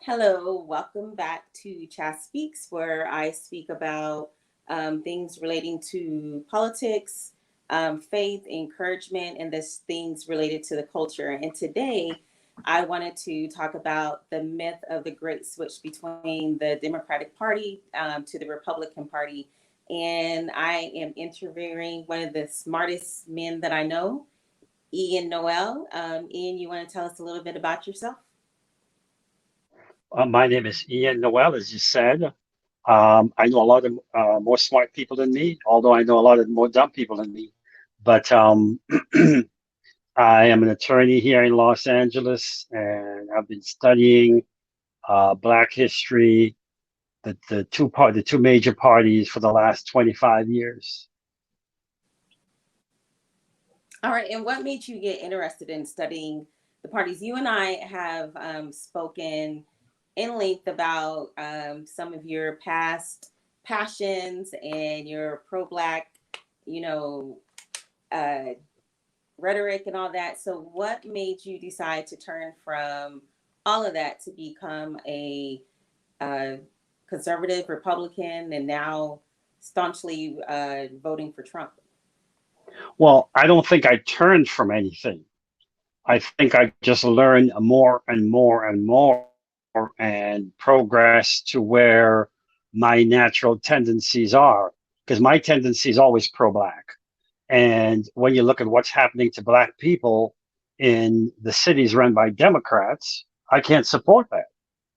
Hello, welcome back to Chat Speaks, where I speak about things relating to politics, faith, encouragement, and this things related to the culture. And today, I wanted to talk about the myth of the great switch between the Democratic Party to the Republican Party. And I am interviewing one of the smartest men that I know, Ian Noel. Ian, you want to tell us a little bit about yourself? My name is Ian Noel, as you said. I know a lot of more smart people than me, although I know a lot of more dumb people than me. But I am an attorney here in Los Angeles, and I've been studying Black history, the two major parties for the last 25 years. All right, and what made you get interested in studying the parties? You and I have spoken in length about some of your past passions and your pro-black, you know, uh, rhetoric and all that. So, what made you decide to turn from all of that to become a uh, conservative Republican and now staunchly voting for Trump? Well, I don't think I turned from anything. I think I just learned more and more and more and progress to where my natural tendencies are. Because my tendency is always pro black. And when you look at what's happening to black people in the cities run by Democrats, I can't support that.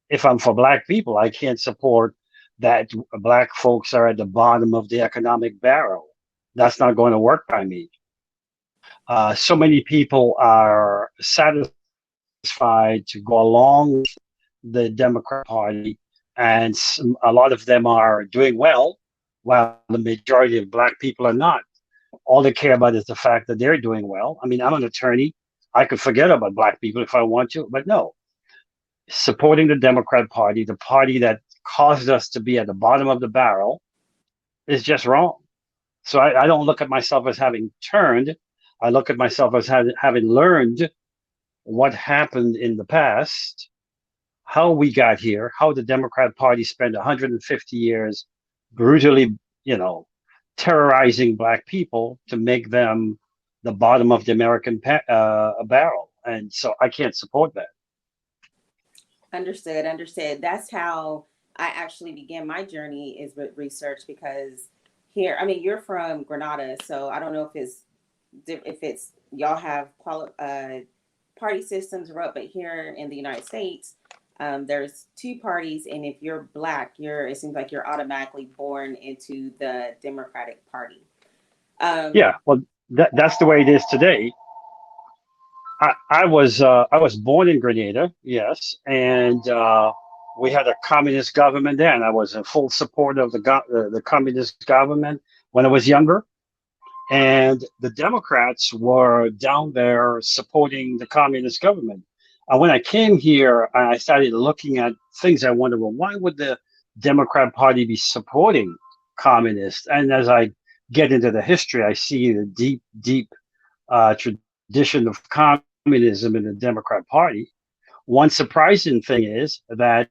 If I'm for black people, I can't support that black folks are at the bottom of the economic barrel. That's not going to work by me. So many people are satisfied to go along the Democrat Party, and a lot of them are doing well, while the majority of black people are not. All they care about is the fact that they're doing well. I mean, I'm an attorney. I could forget about black people if I want to, but no. Supporting the Democrat Party, the party that caused us to be at the bottom of the barrel, is just wrong. So I don't look at myself as having turned. I look at myself as having learned what happened in the past, how we got here, how the Democrat Party spent 150 years brutally, you know, terrorizing black people to make them the bottom of the American barrel. And so I can't support that. Understood, understood. That's how I actually began my journey is with research because here, I mean, you're from Grenada, so I don't know if it's y'all have party systems or what, but here in the United States, there's two parties, and if you're black, it seems like you're automatically born into the Democratic Party. Um, Yeah, well, that's the way it is today. I was born in Grenada, yes, and we had a communist government then. I was in full support of the communist government when I was younger, and the Democrats were down there supporting the communist government. And when I came here, I started looking at things. I wondered, well, why would the Democrat Party be supporting communists? And as I get into the history, I see the deep, deep tradition of communism in the Democrat Party. One surprising thing is that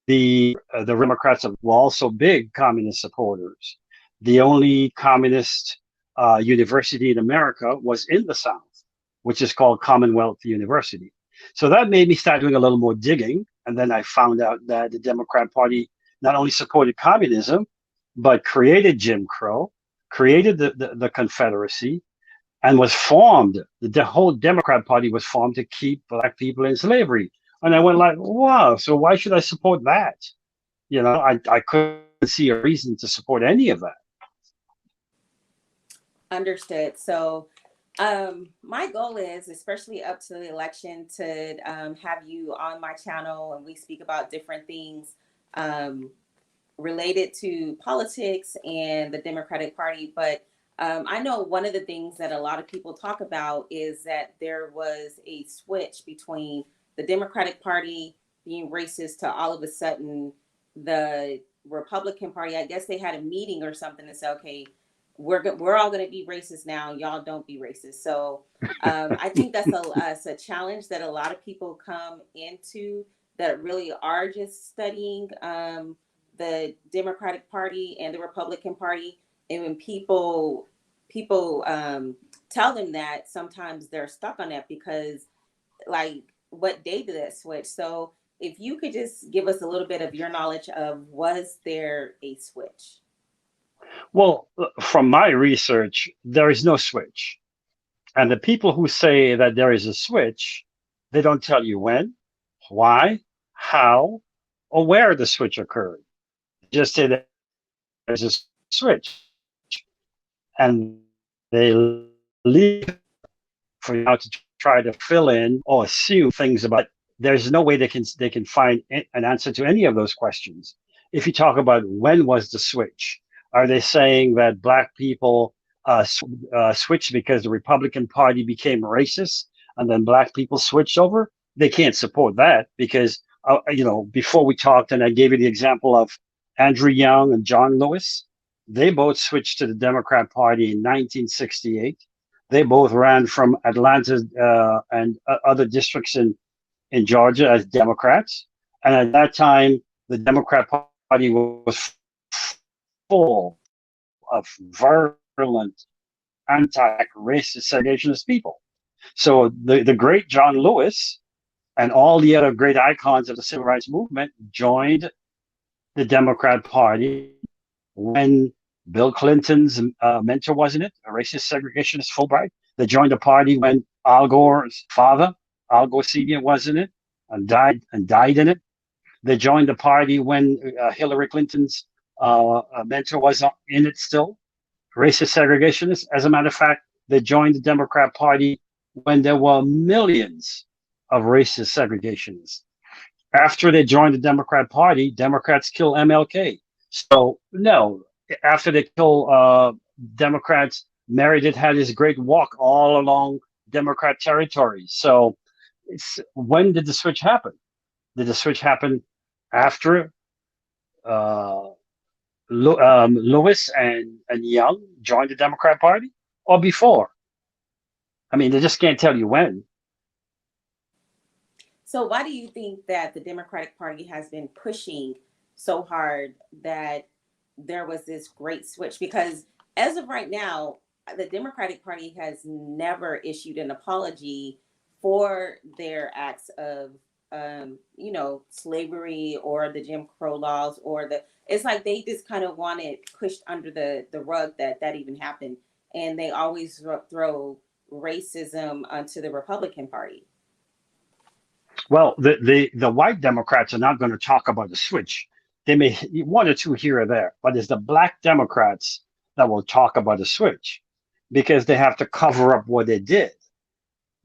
the Democrats were also big communist supporters. The only communist university in America was in the South, which is called Commonwealth University. So that made me start doing a little more digging. And then I found out that the Democrat Party not only supported communism, but created Jim Crow, created the Confederacy, and was formed. The whole Democrat Party was formed to keep black people in slavery. And I went like, wow, so why should I support that? I couldn't see a reason to support any of that. Understood. So, my goal is, especially up to the election, to have you on my channel and we speak about different things um, related to politics and the Democratic Party. But I know one of the things that a lot of people talk about is that there was a switch between the Democratic Party being racist to all of a sudden the Republican Party. I guess they had a meeting or something to say, okay, we're all going to be racist now. Y'all don't be racist. So I think that's a challenge that a lot of people come into that really are just studying the Democratic Party and the Republican Party. And when people tell them that, sometimes they're stuck on that because, like, what day did that switch? So if you could just give us a little bit of your knowledge of, was there a switch? Well, from my research, there is no switch. And the people who say that there is a switch, they don't tell you when, why, how, or where the switch occurred. Just say that there's a switch, and they leave for you now to try to fill in or assume things about. There's no way they can find an answer to any of those questions. If you talk about when was the switch, are they saying that black people switched because the Republican Party became racist and then black people switched over? They can't support that because before we talked and I gave you the example of Andrew Young and John Lewis. They both switched to the Democrat Party in 1968. They both ran from Atlanta and other districts in Georgia as Democrats. And at that time, the Democrat Party was full of virulent anti-racist segregationist people. So the great John Lewis and all the other great icons of the civil rights movement joined the Democrat Party when Bill Clinton's mentor was in it, a racist segregationist Fulbright. They joined the party when Al Gore's father, Al Gore Sr., was in it and died in it. They joined the party when Hillary Clinton's mentor was in it still, racist segregationists. As a matter of fact, they joined the Democrat Party when there were millions of racist segregationists. After they joined the Democrat Party, Democrats kill MLK. So no, after they kill Democrats, Meredith had his great walk all along Democrat territory. So when did the switch happen? Did the switch happen after uh, Lewis and Young joined the Democrat Party, or before? I mean, they just can't tell you when. So why do you think that the Democratic Party has been pushing so hard that there was this great switch? Because as of right now, the Democratic Party has never issued an apology for their acts of, slavery or the Jim Crow laws, or it's like they just kind of want it pushed under the rug that even happened. And they always throw racism onto the Republican Party. Well, the white Democrats are not going to talk about the switch. They may one or two here or there, but it's the black Democrats that will talk about the switch because they have to cover up what they did.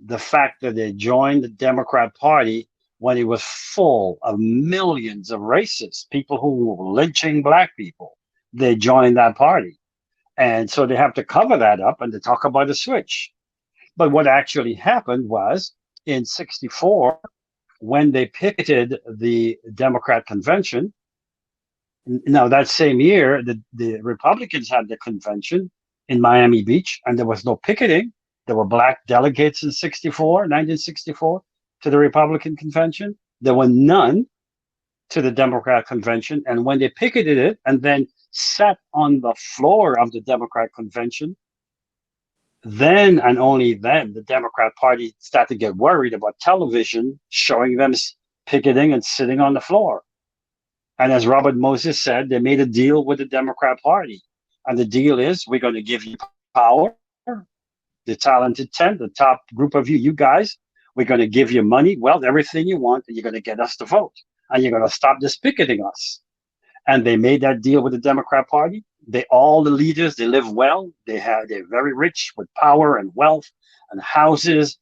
The fact that they joined the Democrat Party when it was full of millions of racists, people who were lynching black people, they joined that party. And so they have to cover that up and to talk about the switch. But what actually happened was in 64, when they picketed the Democrat convention. Now, that same year, the Republicans had the convention in Miami Beach, and there was no picketing. There were black delegates in 1964, to the Republican convention. There were none to the Democrat convention. And when they picketed it and then sat on the floor of the Democrat convention, then and only then the Democrat Party started to get worried about television showing them picketing and sitting on the floor. And as Robert Moses said, they made a deal with the Democrat Party. And the deal is we're going to give you power, the talented 10, the top group of you guys. We're going to give you money, wealth, everything you want, and you're going to get us to vote. And you're going to stop this picketing us. And they made that deal with the Democrat Party. All the leaders, they live well. They're very rich with power and wealth and houses.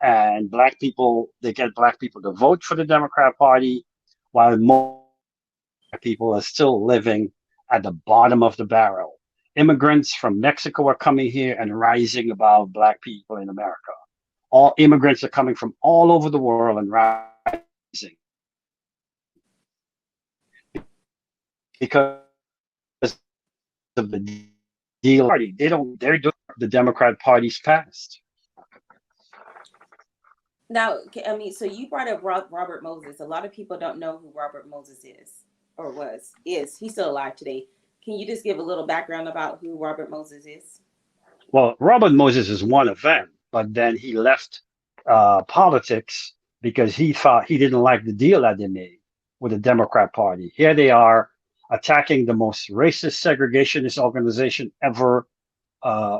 And black people, they get black people to vote for the Democrat Party, while most people are still living at the bottom of the barrel. Immigrants from Mexico are coming here and rising above black people in America. All immigrants are coming from all over the world and rising because of the deal party. They're doing the Democrat Party's past. Now, I mean, so you brought up Robert Moses. A lot of people don't know who Robert Moses is or was. Is he's still alive today? Can you just give a little background about who Robert Moses is? Well, Robert Moses is one of them, but then he left politics because he thought he didn't like the deal that they made with the Democrat Party. Here they are attacking the most racist segregationist organization ever uh,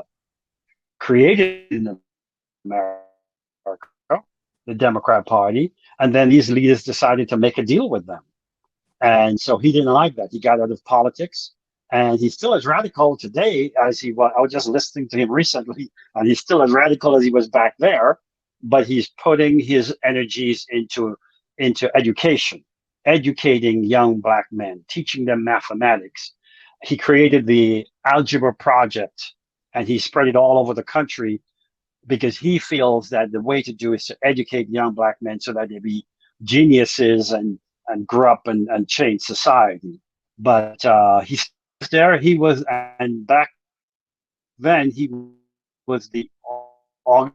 created in America, the Democrat Party. And then these leaders decided to make a deal with them. And so he didn't like that. He got out of politics. And he's still as radical today as he was. I was just listening to him recently, and he's still as radical as he was back there. But he's putting his energies into education, educating young black men, teaching them mathematics. He created the Algebra Project, and he spread it all over the country because he feels that the way to do is to educate young black men so that they be geniuses and grow up and change society. But he's there. He was, and back then he was the author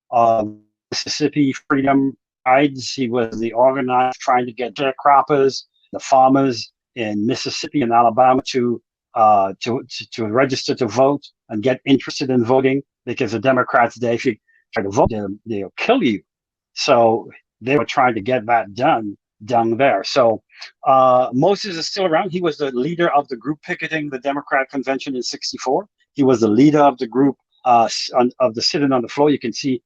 of Mississippi Freedom Rides. He was the organizer trying to get sharecroppers, the farmers in Mississippi and Alabama to register to vote and get interested in voting, because the Democrats, if you try to vote, they'll kill you. So they were trying to get that done there. So Moses is still around. He was the leader of the group picketing the Democrat convention in '64. He was the leader of the group of the sitting on the floor. You can see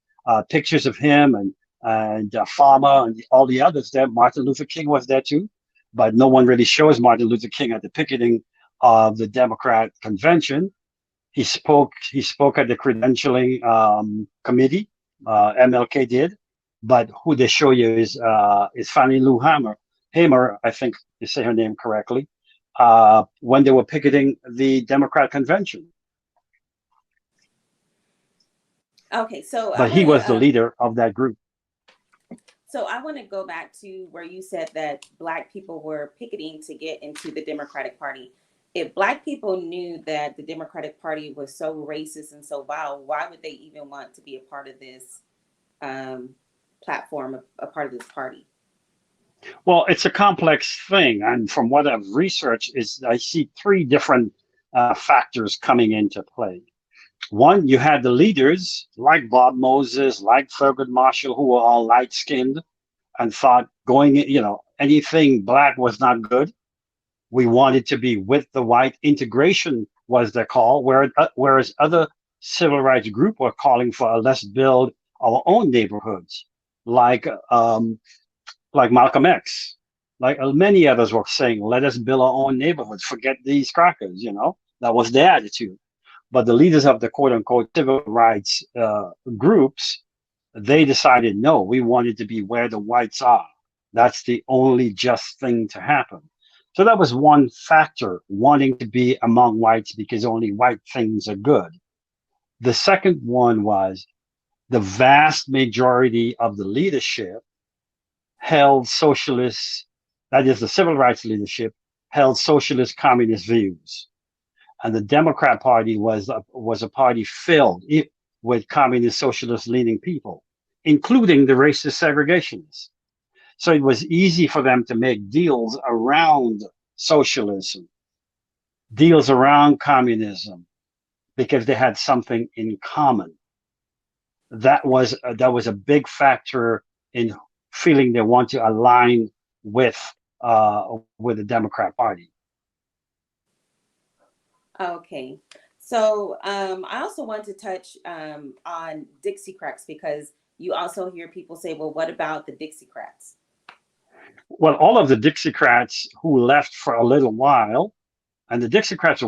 pictures of him and Farmer and all the others there. Martin Luther King was there too, but no one really shows Martin Luther King at the picketing of the Democrat convention. He spoke at the credentialing committee. MLK did, but who they show you is Fannie Lou Hamer, I think you say her name correctly, when they were picketing the Democrat convention. Okay, so but he was the leader of that group. So I want to go back to where you said that Black people were picketing to get into the Democratic Party. If Black people knew that the Democratic Party was so racist and so vile, why would they even want to be a part of this platform, a part of this party? Well, it's a complex thing, and from what I've researched, I see three different factors coming into play. One, you had the leaders like Bob Moses, like Thurgood Marshall, who were all light-skinned and thought anything Black was not good. We wanted to be with the white. Integration was their call, whereas other civil rights groups were calling for let's build our own neighborhoods, like Malcolm X, like many others were saying, let us build our own neighborhoods, forget these crackers, that was their attitude. But the leaders of the quote unquote civil rights groups, they decided, no, we wanted to be where the whites are. That's the only just thing to happen. So that was one factor, wanting to be among whites because only white things are good. The second one was the vast majority of the leadership held socialist, that is the civil rights leadership, held socialist communist views. And the Democrat Party was a party filled with communist socialist leaning people, including the racist segregationists. So it was easy for them to make deals around socialism, deals around communism, because they had something in common. That was a big factor in feeling they want to align with the Democrat Party. Okay. So I also want to touch on Dixiecrats, because you also hear people say, well, what about the Dixiecrats? Well, all of the Dixiecrats who left for a little while, and the Dixiecrats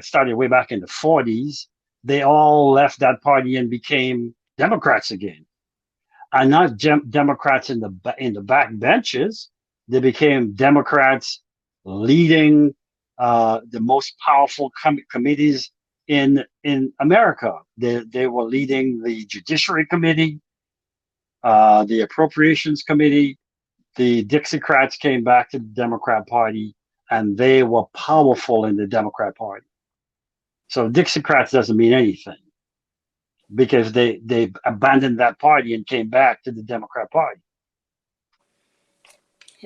started way back in the 40s, they all left that party and became Democrats again. And not Democrats in the back benches. They became Democrats leading the most powerful committees in America. They were leading the Judiciary Committee, the Appropriations Committee. The Dixiecrats came back to the Democrat Party, and they were powerful in the Democrat Party. So Dixiecrats doesn't mean anything because they abandoned that party and came back to the Democrat Party.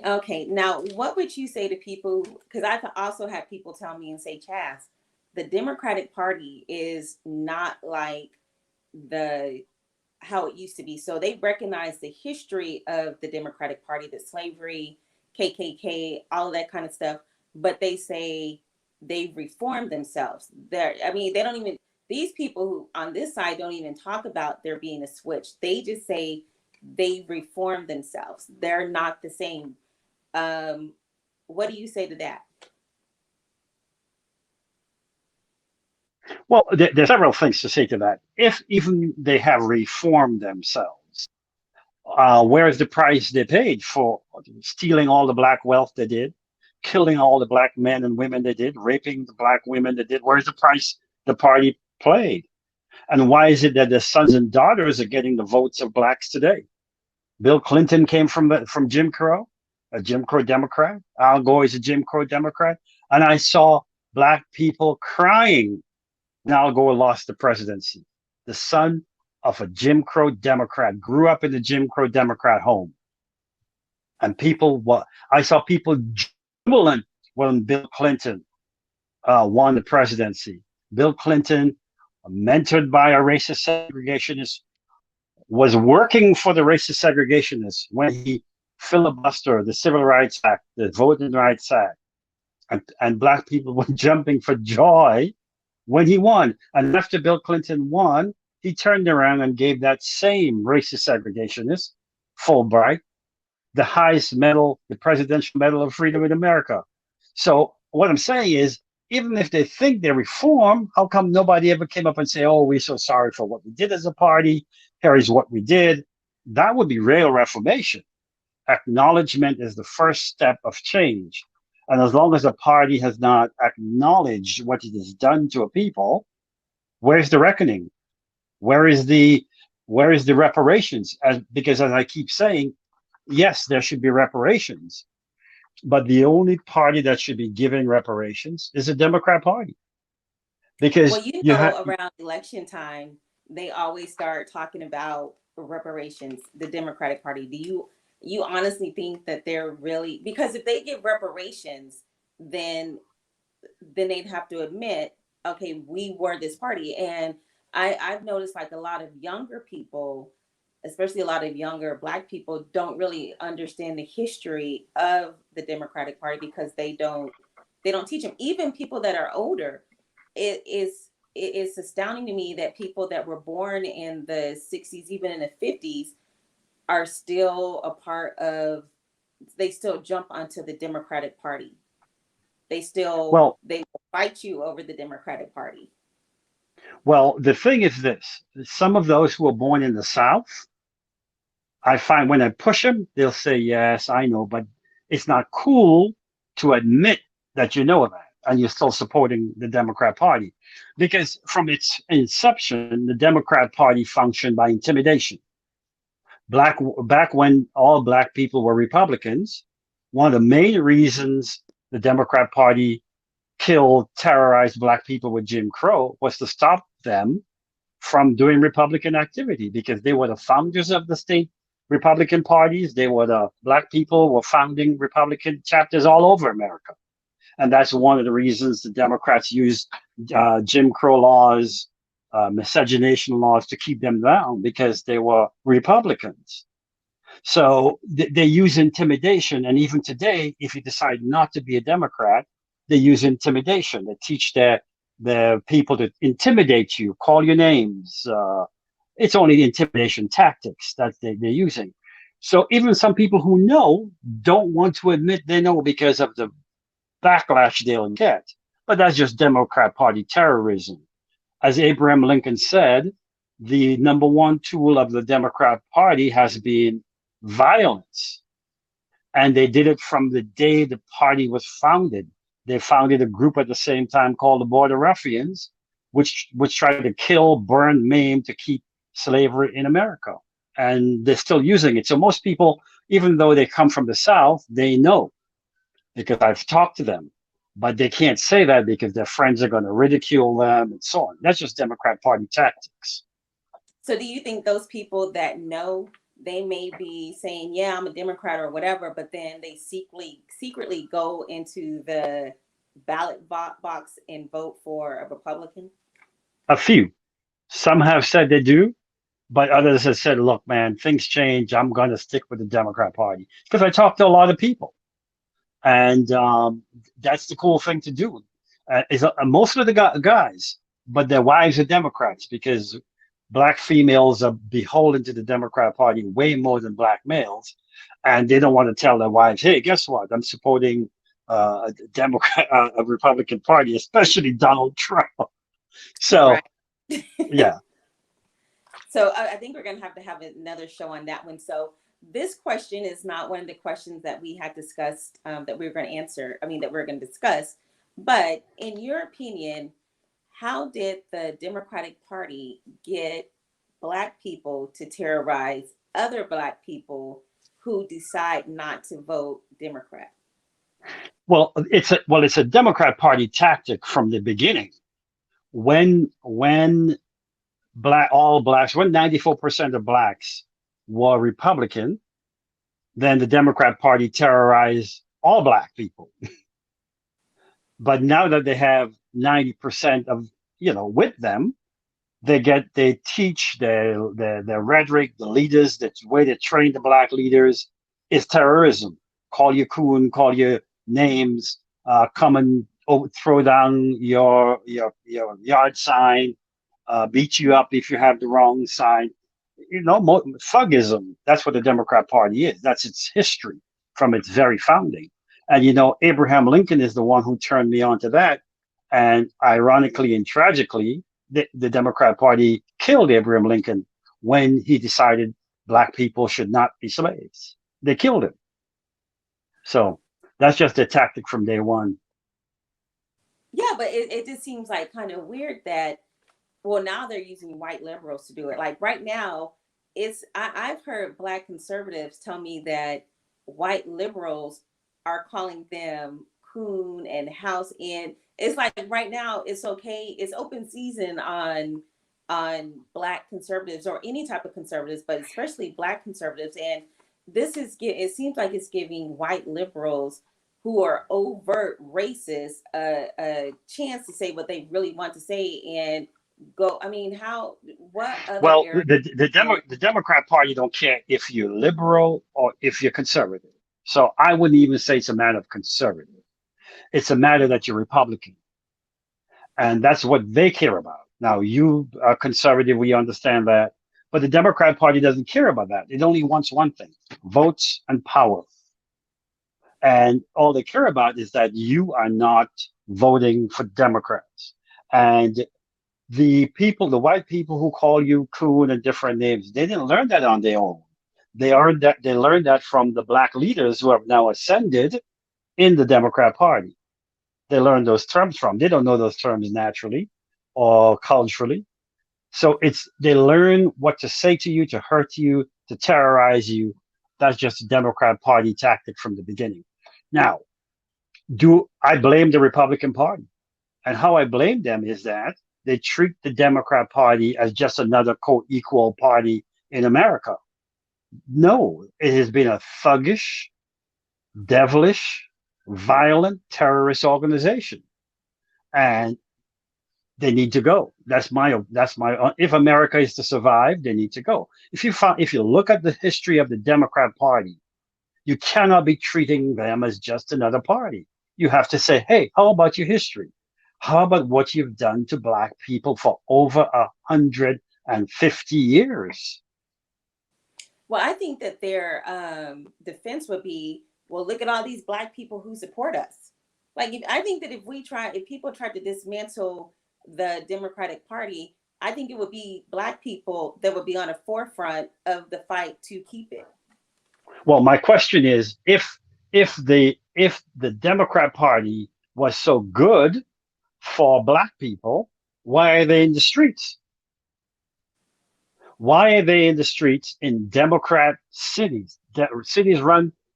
Okay, now what would you say to people? Because I've also had people tell me and say, Chaz, the Democratic Party is not like the how it used to be. So they recognize the history of the Democratic Party, the slavery, KKK, all of that kind of stuff, but they say they've reformed themselves. I mean, they don't even, these people who on this side don't even talk about there being a switch. They just say they've reformed themselves. They're not the same. What do you say to that? Well, there's several things to say to that. If even they have reformed themselves, where is the price they paid for stealing all the black wealth they did, killing all the black men and women they did, raping the black women they did? Where's the price the party paid? And why is it that the sons and daughters are getting the votes of blacks today? Bill Clinton came from Jim Crow, a Jim Crow Democrat. Al Gore is a Jim Crow Democrat. And I saw black people crying when Al Gore lost the presidency. The son of a Jim Crow Democrat grew up in the Jim Crow Democrat home. And I saw people jubilant when Bill Clinton won the presidency. Bill Clinton, mentored by a racist segregationist, was working for the racist segregationists when he filibustered the Civil Rights Act, the Voting Rights Act, and black people were jumping for joy when he won. And after Bill Clinton won, he turned around and gave that same racist segregationist, Fulbright, the highest medal, the Presidential Medal of Freedom in America. So what I'm saying is, even if they think they reform, how come nobody ever came up and say, oh, we're so sorry for what we did as a party. Here is what we did. That would be real reformation. Acknowledgement is the first step of change. And as long as a party has not acknowledged what it has done to a people, where's the reckoning? Where is the reparations? Because as I keep saying, yes, there should be reparations. But the only party that should be giving reparations is the Democrat Party. Because around election time, they always start talking about reparations, the Democratic Party. Do you honestly think that they're really, because if they give reparations, then they'd have to admit, okay, we were this party. And I've noticed like a lot of younger people, especially a lot of younger black people, don't really understand the history of the Democratic Party because they don't teach them. Even people that are older, it's astounding to me that people that were born in the 60s, even in the 50s, are still a part of, they still jump onto the Democratic Party. They fight you over the Democratic Party. Well, the thing is this, some of those who were born in the South, I find when I push them, they'll say, yes, I know, but it's not cool to admit that you know that and you're still supporting the Democrat Party. Because from its inception, the Democrat Party functioned by intimidation. Back when all black people were Republicans, one of the main reasons the Democrat Party terrorized black people with Jim Crow was to stop them from doing Republican activity, because they were the founders of the state Republican parties. Black people were founding Republican chapters all over America. And that's one of the reasons the Democrats used Jim Crow laws, miscegenation laws to keep them down, because they were Republicans. So they use intimidation. And even today, if you decide not to be a Democrat, they use intimidation. They teach their people to intimidate you, call your names. It's only intimidation tactics that they're using. So even some people who know don't want to admit they know because of the backlash they'll get. But that's just Democrat Party terrorism. As Abraham Lincoln said, the number one tool of the Democrat Party has been violence. And they did it from the day the party was founded. They founded a group at the same time called the Border Ruffians, which tried to kill, burn, maim to keep slavery in America. And they're still using it. So most people, even though they come from the South, they know, because I've talked to them. but they can't say that because their friends are going to ridicule them and so on. That's just Democrat Party tactics. So do you think those people that know, they may be saying, yeah, I'm a Democrat or whatever, but then they secretly go into the ballot box and vote for a Republican? A few. Some have said they do, but others have said, look, man, things change. I'm going to stick with the Democrat Party. Because I talk to a lot of people. And that's the cool thing to do. Most of the guys, but their wives are Democrats because black females are beholden to the Democrat Party way more than black males, and they don't want to tell their wives, "Hey, guess what? I'm supporting a Democrat, a Republican Party, especially Donald Trump." So, Right. yeah. So I think we're going to have another show on that one. So this question is not one of the questions that we had discussed that we were going to answer. I mean, that we're going to discuss. But in your opinion, how did the Democratic Party get Black people to terrorize other Black people who decide not to vote Democrat? Well, it's a Democrat Party tactic from the beginning. When all blacks, when 94% of blacks were Republican, then the Democrat Party terrorized all black people. But now that they have 90% of, with them, they teach their rhetoric, the leaders, the way they train the black leaders is terrorism. Call you coon, call you names, come and throw down your yard sign, beat you up if you have the wrong sign. Thuggism. That's what the Democrat Party is. That's its history from its very founding. And Abraham Lincoln is the one who turned me on to that. And ironically and tragically, the Democrat Party killed Abraham Lincoln when he decided black people should not be slaves. They killed him. So that's just a tactic from day one. Yeah, but it just seems like kind of weird that, well, now they're using white liberals to do it. Like right now, I've heard Black conservatives tell me that white liberals are calling them coon and house in. It's like right now it's okay. It's open season on Black conservatives or any type of conservatives, but especially Black conservatives. And it seems like it's giving white liberals who are overt racists a chance to say what they really want to say and go. I mean, what other Well, area? the Democrat Party don't care if you're liberal or if you're conservative. So I wouldn't even say it's a matter of conservative. It's a matter that you're Republican. And that's what they care about. Now, you are conservative, we understand that. But the Democrat Party doesn't care about that. It only wants one thing: votes and power. And all they care about is that you are not voting for Democrats. And the white people who call you coon and different names, they didn't learn that on their own. They learned that from the black leaders who have now ascended in the Democrat Party. They learned those terms from. They don't know those terms naturally or culturally. So they learn what to say to you, to hurt you, to terrorize you. That's just a Democrat Party tactic from the beginning. Now, do I blame the Republican Party? And how I blame them is that they treat the Democrat Party as just another co-equal party in America. No, it has been a thuggish, devilish, violent terrorist organization, and they need to go. That's my. If America is to survive, they need to go. If you look at the history of the Democrat Party, you cannot be treating them as just another party. You have to say, hey, how about your history? How about what you've done to black people for over 150 years? Well, I think that their defense would be, well, look at all these Black people who support us. Like, I think that if people tried to dismantle the Democratic Party, I think it would be Black people that would be on the forefront of the fight to keep it. Well, my question is, if the Democrat Party was so good for black people, why are they in the streets? Why are they in the streets in Democrat cities, cities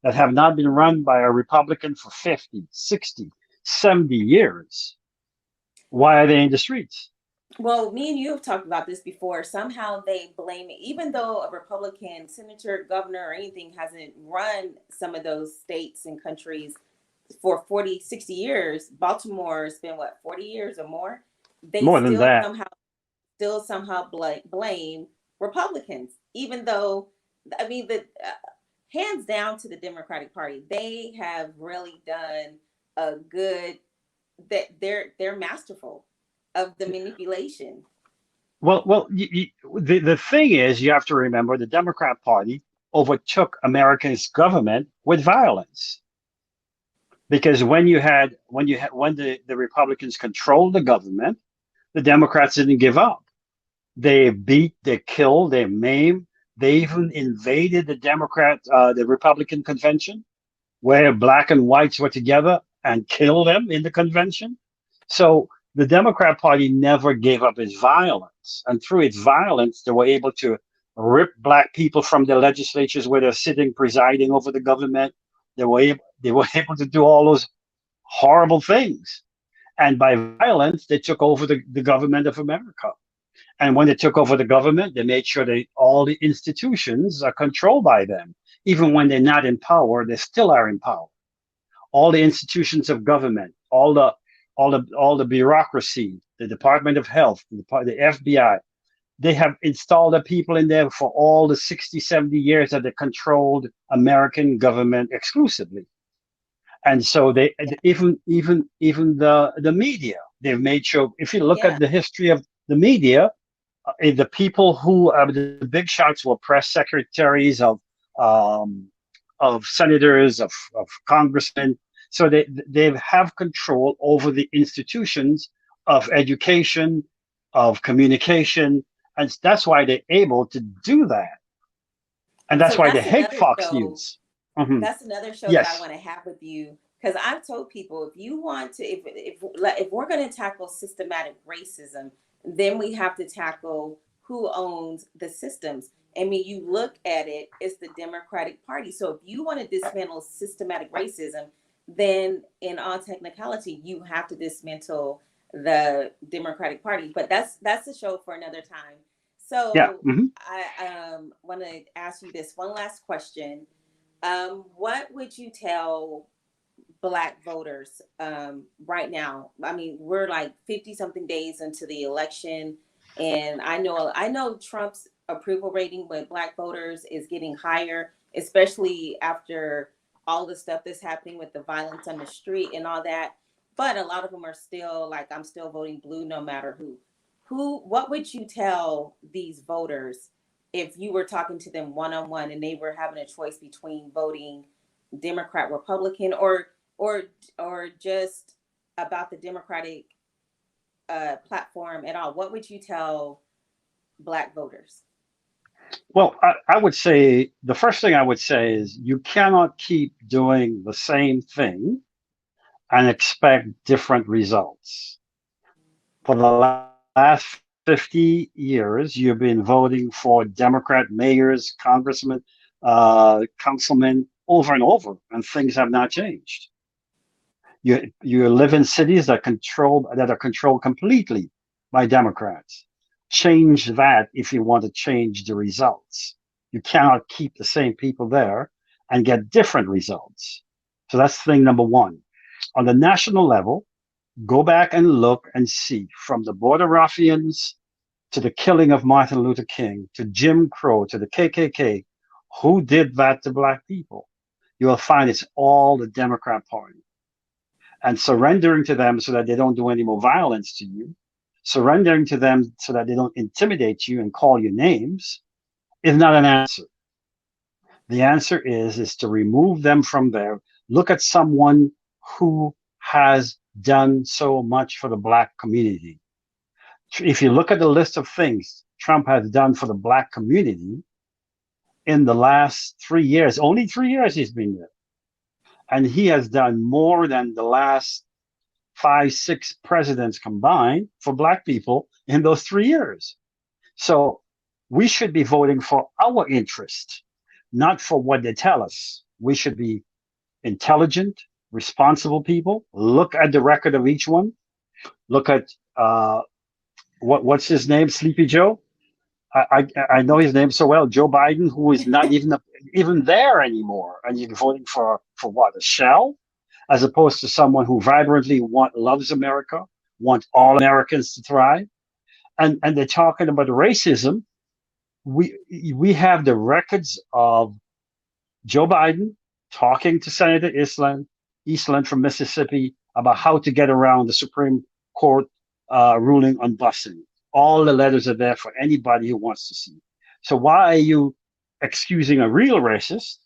that have not been run by a Republican for 50, 60, 70 years. Why are they in the streets? Well, me and you have talked about this before. Somehow they blame it, even though a Republican senator, governor, or anything hasn't run some of those states and countries for 40, 60 years. Baltimore's been what, 40 years or more? They More than that. still somehow blame Republicans, even though, I mean, the hands down to the Democratic Party, they have really done a good, that they're masterful of the manipulation. Well, the thing is, you have to remember the Democrat Party overtook America's government with violence. Because when the Republicans controlled the government, the Democrats didn't give up. They beat, they killed, they maimed. They even invaded the Republican convention, where black and whites were together, and killed them in the convention. So the Democrat Party never gave up its violence. And through its violence, they were able to rip black people from the legislatures where they're sitting, presiding over the government. They were able to do all those horrible things. And by violence, they took over the government of America. And when they took over the government, they made sure that all the institutions are controlled by them. Even when they're not in power, they still are in power. All the institutions of government, all the bureaucracy, the Department of Health, the FBI, they have installed the people in there for all the 60, 70 years that they controlled American government exclusively. And so they even the media, they've made sure, if you look Yeah. at the history of the media, the people who are the big shots were press secretaries of senators, of congressmen. So they have control over the institutions of education, of communication, and that's why they're able to do that. And that's So why they hate Fox News. Mhm. that's another show that I Yes. want to have with you, because I've told people, if you want to, if we're going to tackle systematic racism, then we have to tackle who owns the systems. I mean, you look at it, it's the Democratic Party. So if you want to dismantle systematic racism, then in all technicality, you have to dismantle the Democratic Party. But that's a show for another time. Yeah. So Hmm. I want to ask you this one last question. What would you tell Black voters right now? I mean, we're like 50 something days into the election, and I know Trump's approval rating with Black voters is getting higher, especially after all the stuff that's happening with the violence on the street and all that. But a lot of them are still like, I'm still voting blue no matter who. What would you tell these voters if you were talking to them one on one and they were having a choice between voting Democrat, Republican, or just about the Democratic platform at all? What would you tell Black voters? Well, I would say the first thing I would say is you cannot keep doing the same thing and expect different results. For the last 50 years, you've been voting for Democrat mayors, congressmen, councilmen over and over, and things have not changed. You live in cities that are controlled completely by Democrats. Change that if you want to change the results. You cannot keep the same people there and get different results. So that's thing number one. On the national level, go back and look and see, from the border ruffians to the killing of Martin Luther King to Jim Crow to the KKK, who did that to Black people? You will find it's all the Democrat Party. And surrendering to them so that they don't do any more violence to you, surrendering to them so that they don't intimidate you and call you names, is not an answer. The answer is to remove them from there. Look at someone who has done so much for the Black community. If you look at the list of things Trump has done for the Black community in the last 3 years, only 3 years he's been there, and he has done more than the last 5, 6 presidents combined for Black people in those 3 years. So we should be voting for our interest, not for what they tell us. We should be intelligent. responsible people. Look at the record of each one. Look at what's his name, Sleepy Joe. I know his name so well, Joe Biden, who is not even there anymore, and you're voting for what, a shell, as opposed to someone who vibrantly loves America, want all Americans to thrive, and they're talking about racism. We have the records of Joe Biden talking to Senator Eastland from Mississippi about how to get around the Supreme Court ruling on busing. All the letters are there for anybody who wants to see. So why are you excusing a real racist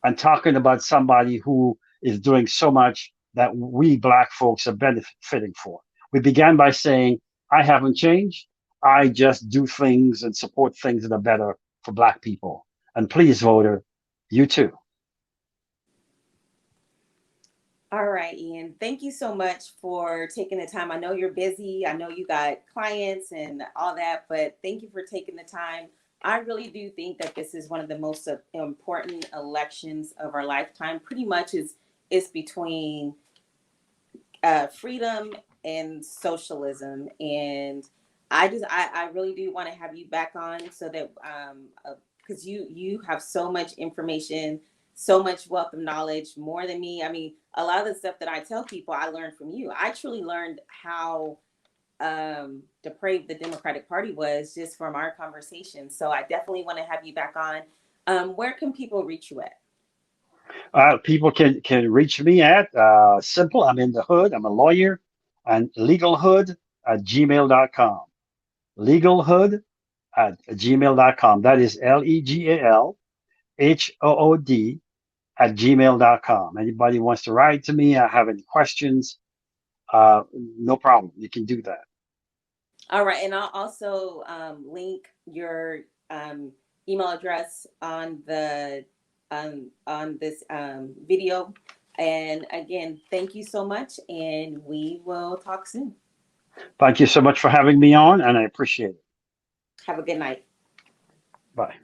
and talking about somebody who is doing so much that we black folks are benefiting for? We began by saying, I haven't changed. I just do things and support things that are better for black people. And please, voter, you too. All right, Ian. Thank you so much for taking the time. I know you're busy. I know you got clients and all that, but thank you for taking the time. I really do think that this is one of the most important elections of our lifetime. Pretty much is between freedom and socialism, and I really do want to have you back on so that because you have so much information, so much wealth of knowledge, more than me. I mean, a lot of the stuff that I tell people, I learned from you. I truly learned how depraved the Democratic Party was just from our conversation. So I definitely want to have you back on. Where can people reach you at? People can reach me at simple. I'm in the hood. I'm a lawyer, and legalhood@gmail.com. Legalhood at gmail.com. That is LEGALHOOD@gmail.com. Anybody wants to write to me, I have any questions, no problem. You can do that. All right, and I'll also link your email address on this video. And again, thank you so much, and we will talk soon. Thank you so much for having me on, and I appreciate it. Have a good night. Bye.